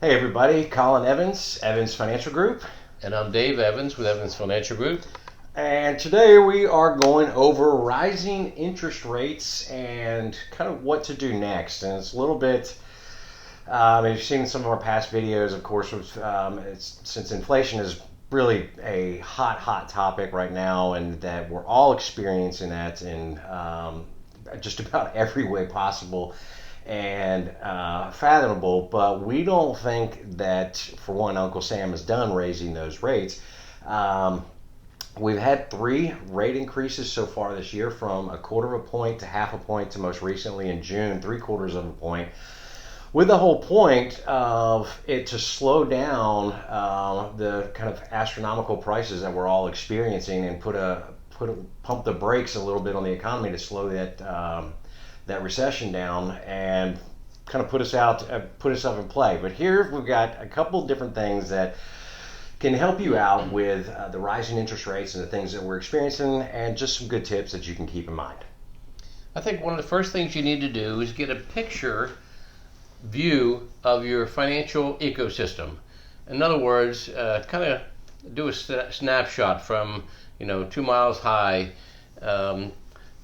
Hey everybody, Colin Evans, Evans Financial Group. And I'm Dave Evans with Evans Financial Group. And today we are going over rising interest rates and kind of what to do next. And it's a little bit, if you've seen some of our past videos, of course, since inflation is really a hot topic right now, and that we're all experiencing that in just about every way possible and fathomable, but we don't think that, for one, Uncle Sam is done raising those rates. We've had 3 rate increases so far this year, from 1/4 of a point to 1/2 a point to most recently in June, 3/4 of a point, with the whole point of it to slow down the kind of astronomical prices that we're all experiencing and pump the brakes a little bit on the economy to slow that recession down and kind of put us up in play. But here we've got a couple different things that can help you out with the rising interest rates and the things that we're experiencing, and just some good tips that you can keep in mind. I think one of the first things you need to do is get a picture view of your financial ecosystem. In other words, kind of do a snapshot from 2 miles high.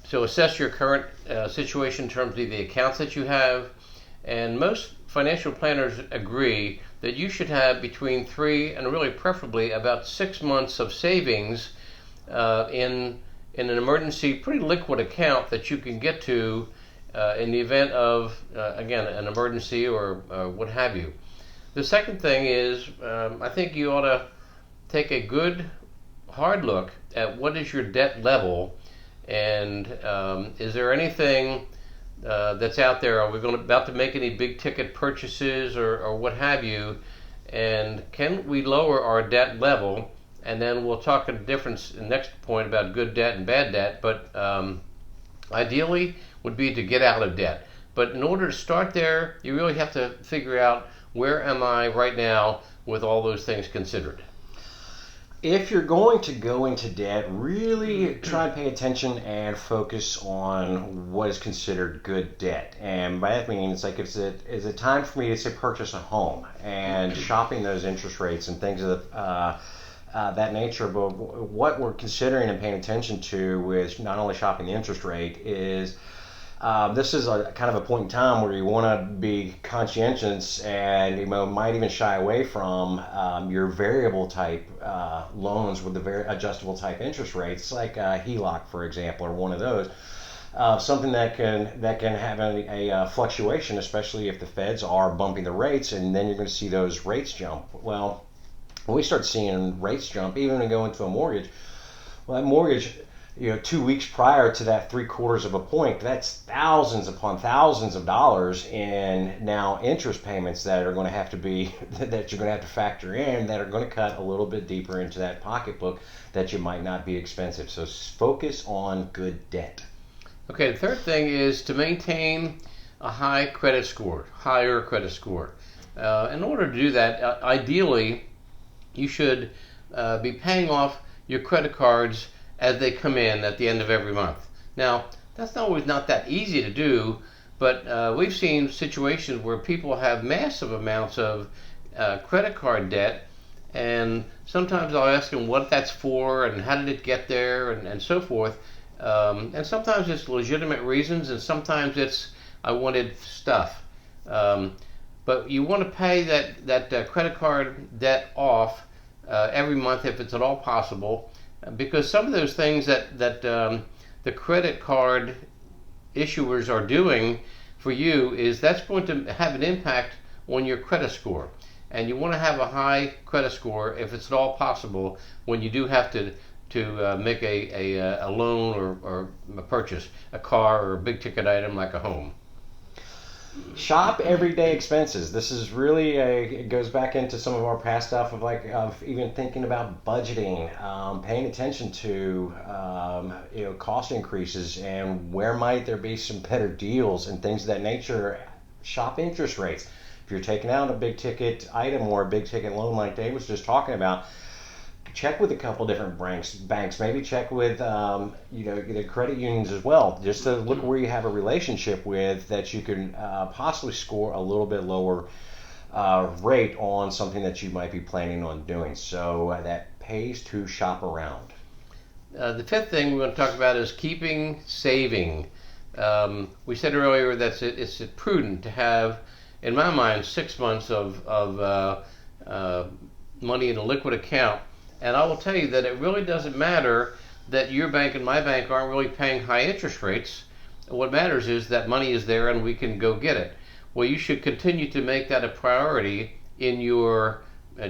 So assess your current situation in terms of the accounts that you have, and most financial planners agree that you should have between 3 and really preferably about 6 months of savings in an emergency, pretty liquid account that you can get to in the event of, again, an emergency or what have you. The second thing is, I think you ought to take a good hard look at what is your debt level. And is there anything that's out there? Are we about to make any big ticket purchases or what have you? And can we lower our debt level? And then we'll talk a difference in the next point about good debt and bad debt. But ideally would be to get out of debt. But in order to start there, you really have to figure out, where am I right now with all those things considered? If you're going to go into debt, really try and pay attention and focus on what is considered good debt. And by that means, like, is it time for me to, say, purchase a home, and shopping those interest rates and things of that nature. But what we're considering and paying attention to with not only shopping the interest rate is, this is a kind of a point in time where you want to be conscientious, and you might even shy away from your variable type loans with the very adjustable type interest rates, like HELOC, for example, or one of those. Something that can have a fluctuation, especially if the feds are bumping the rates, and then you're going to see those rates jump. Well, when we start seeing rates jump, even when we go into a mortgage, well, that mortgage, 2 weeks prior to that 3/4 of a point, that's thousands upon thousands of dollars in now interest payments that are going to have to be that you're going to have to factor in, that are going to cut a little bit deeper into that pocketbook, that you might not be expensive. So focus on good debt. Okay, the third thing is to maintain a higher credit score. In order to do that, ideally, you should be paying off your credit cards as they come in at the end of every month. Now, that's always not that easy to do, but we've seen situations where people have massive amounts of credit card debt, and sometimes I'll ask them what that's for and how did it get there, and so forth. And sometimes it's legitimate reasons, and sometimes it's, I wanted stuff. But you want to pay that credit card debt off every month if it's at all possible, because some of those things that the credit card issuers are doing for you, that's going to have an impact on your credit score. And you want to have a high credit score if it's at all possible when you do have to make a loan or a purchase, a car or a big ticket item like a home. Shop everyday expenses. This is really it goes back into some of our past stuff of even thinking about budgeting, paying attention to cost increases, and where might there be some better deals and things of that nature. Shop interest rates. If you're taking out a big ticket item or a big ticket loan like Dave was just talking about, check with a couple different banks. Maybe check with the credit unions as well, just to look where you have a relationship with that you can possibly score a little bit lower rate on something that you might be planning on doing. So that pays to shop around. The fifth thing we're going to talk about is keeping saving. We said earlier that it's prudent to have, in my mind, 6 months of money in a liquid account. And I will tell you that it really doesn't matter that your bank and my bank aren't really paying high interest rates. What matters is that money is there and we can go get it. Well, you should continue to make that a priority in your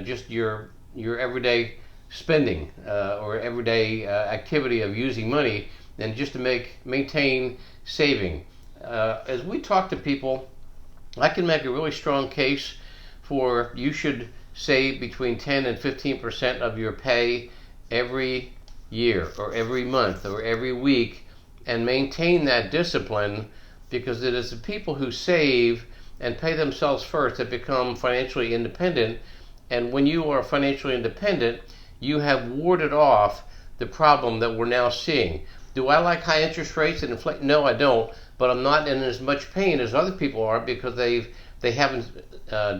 just your everyday spending or everyday activity of using money, and just to maintain saving. As we talk to people, I can make a really strong case for you should save between 10 and 15% of your pay every year or every month or every week, and maintain that discipline, because it is the people who save and pay themselves first that become financially independent. And when you are financially independent, you have warded off the problem that we're now seeing. Do I like high interest rates and inflation? No, I don't. But I'm not in as much pain as other people are, because they haven't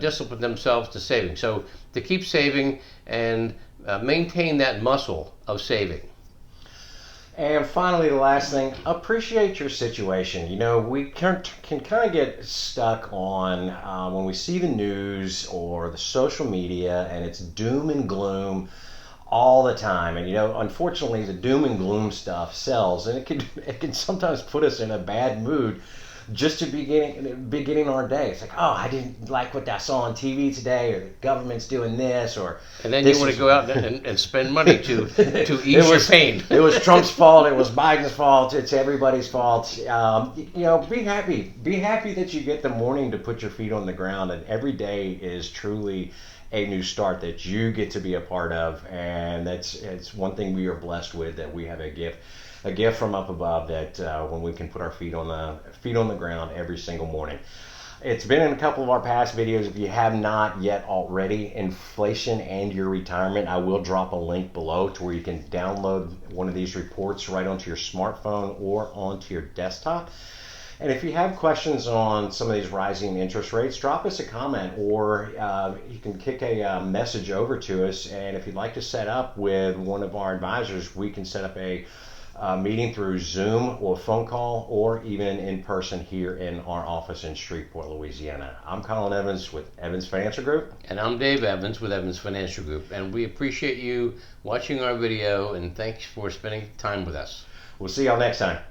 disciplined themselves to saving. So to keep saving and maintain that muscle of saving. And finally, the last thing, appreciate your situation. You know, we can kind of get stuck on when we see the news or the social media, and it's doom and gloom all the time. And, you know, unfortunately, the doom and gloom stuff sells, and it can sometimes put us in a bad mood just to beginning our day. It's like, oh, I didn't like what I saw on TV today, or the government's doing this, or and then you want to go out and spend money to ease your pain. It was Trump's fault. It was Biden's fault. It's everybody's fault. You know, be happy. Be happy that you get the morning to put your feet on the ground, and every day is truly a new start that you get to be a part of. And it's one thing we are blessed with, that we have a gift from up above, that when we can put our feet on the ground every single morning. It's been in a couple of our past videos. If you have not yet already, Inflation and Your Retirement, I will drop a link below to where you can download one of these reports right onto your smartphone or onto your desktop. And if you have questions on some of these rising interest rates, drop us a comment, or you can kick a message over to us. And if you'd like to set up with one of our advisors, we can set up a meeting through Zoom or phone call, or even in person here in our office in Shreveport, Louisiana. I'm Colin Evans with Evans Financial Group. And I'm Dave Evans with Evans Financial Group. And we appreciate you watching our video, and thanks for spending time with us. We'll see y'all next time.